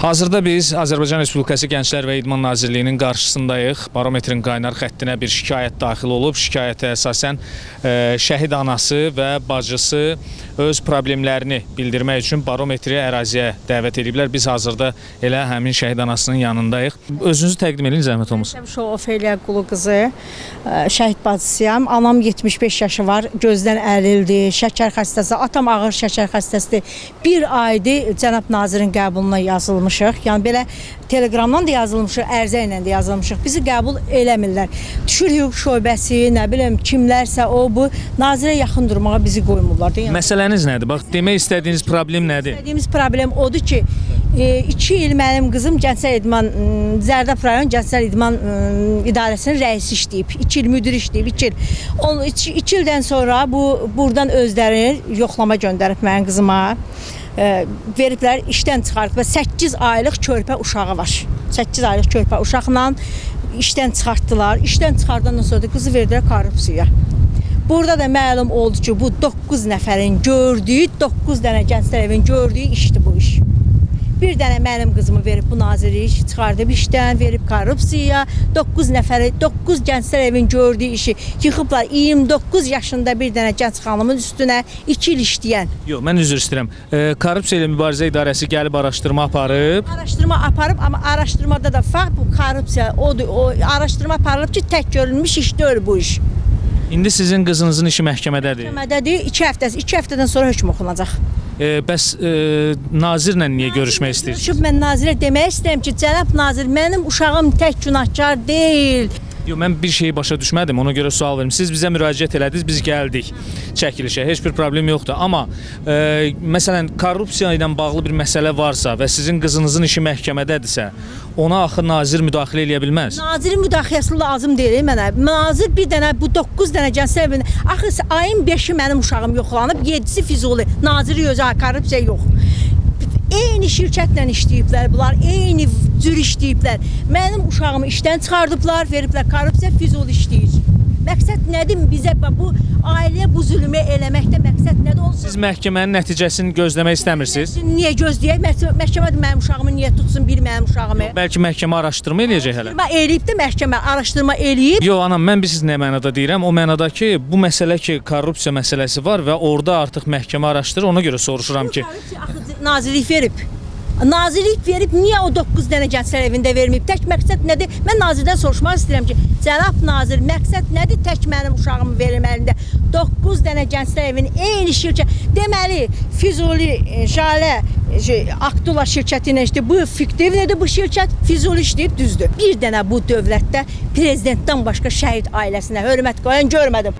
Hazırda biz Azərbaycan Respublikası Gənclər və İdman Nazirliyinin qarşısındayıq. Barometrin qaynar xəttinə bir şikayət daxil olub. Şikayətə əsasən şəhid anası və bacısı öz problemlərini bildirmək üçün barometri əraziyə dəvət ediblər. Biz hazırda elə həmin şəhid anasının yanındayıq. Özünüzü təqdim edin, zəhmət olmasın. Ofeliya Qulu qızı, şəhid bacısıyam. Anam 75 yaşı var, gözdən əlildi, şəkər xəstəsi, atam ağır şəkər xəstəsidir. Bir aydır cənab nazirin qəbuluna yazılmışıq. Yəni belə Telegramdan da yazılmışıq, ərizə ilə də yazılmışıq. Bizi qəbul eləmirlər. Düşür hüquq şöbəsi, nə biləm kimlərsə o bu nazirə yaxın durmağa bizi qoymurlar. Məsələniz nədir? Bax, demək istədiyiniz problem nədir? İstədiyimiz problem odur ki, 2 il mənim qızım Gənclər İdman Zərdab rayon Gənclər İdman İdarəsinin rəisi işləyib. 2 il müdir işləyib, 2 il. 2 ildən sonra buradan özlərini yoxlama göndərib mənim qızıma. Veriblər, işdən çıxarıb və 8 aylıq körpə uşağı var. 8 aylıq körpə uşaqla işdən çıxartdılar. İşdən çıxardandan sonra da qızı verdilər korrupsiyaya. Burada da məlum oldu ki, bu 9 nəfərin gördüyü, 9 dənə Gənclər evin gördüyü işdir bu iş. Bir dənə mənim qızımı verib bu nazirlik çıxardıb işdən, verib korrupsiyaya. 9 nəfəri, 9 Gənclər evin gördüyü işi yıxıblar. 29 yaşında bir dənə gənc xanımın üstünə 2 il işləyən. Yox, mən üzr istəyirəm. Korrupsiya ilə mübarizə idarəsi gəlib araşdırma aparıb. Araşdırma aparıb, amma araşdırmada da fakt bu korrupsiya odur. O araşdırma aparılıb ki, tək görülmüş iş deyil bu iş. İndi sizin qızınızın işi məhkəmədədir. Məhkəmədədir, 2 həftəsi, 2 həftədən sonra hökm oxunacaq. Bəs nazirlə niyə görüşmək istəyirsiniz? Mən nazirə demək istəyirəm ki, cənab nazir, mənim uşağım tək günahkar deyil. Yox, mən bir şeyi başa düşmədim, ona görə sual verim. Siz bizə müraciət elədiniz, biz gəldik çəkilişə, heç bir problem yoxdur. Amma məsələn, korrupsiya ilə bağlı bir məsələ varsa və sizin qızınızın işi məhkəmədədirsə, ona axı nazir müdaxilə eləyə bilməz. Nazirin müdaxiləsi lazım deyil mənə. Nazir bir dənə, bu 9 dənə Gənclər evində, axı ayın 5-i mənim uşağım yoxlanıb, 7-si Füzuli. Naziri özü, korrupsiya yox. Eyni şirkətlə işləyiblər bunlar, eyni cür işləyiblər. Mənim uşağımı işdən çıxardıblar, veriblər korrupsiya, Füzuli işləyir. Məqsəd nədir bizə bu ailəyə bu zülmü eləməkdə məqsəd nədir? Siz məhkəmənin nəticəsini gözləmək istəmirsiniz? Niyə gözləyək? Məhkəmə mənim uşağımı niyə tutsun, bir mənim uşağımı? Bəlkə məhkəmə araşdırma eləyəcək hələ. Araşdırma eləyib də məhkəmə araşdırma eləyib. Yox anam, mən siz nə mənada deyirəm? O mənada ki, bu məsələ ki, korrupsiya məsələsi var və orada artıq məhkəmə araşdırır, ona görə soruşuram ki. Nazirlik verib. Nazirlik verib, niyə o 9 dənə Gənclər evində verməyib? Tək məqsəd nədir? Mən nazirdən soruşmaq istəyirəm ki, cənab nazir, məqsəd nədir tək mənim uşağımı verilməlində? 9 dənə Gənclər evinin eyni şirkət. Deməli, Füzuli, Jalə, Aktula şirkəti ilə işləyib. Bu fiktiv nədir bu şirkət? Füzuli işləyib, düzdür. Bir dənə bu dövlətdə prezidentdən başqa şəhid ailəsinə hörmət qoyan görmədim.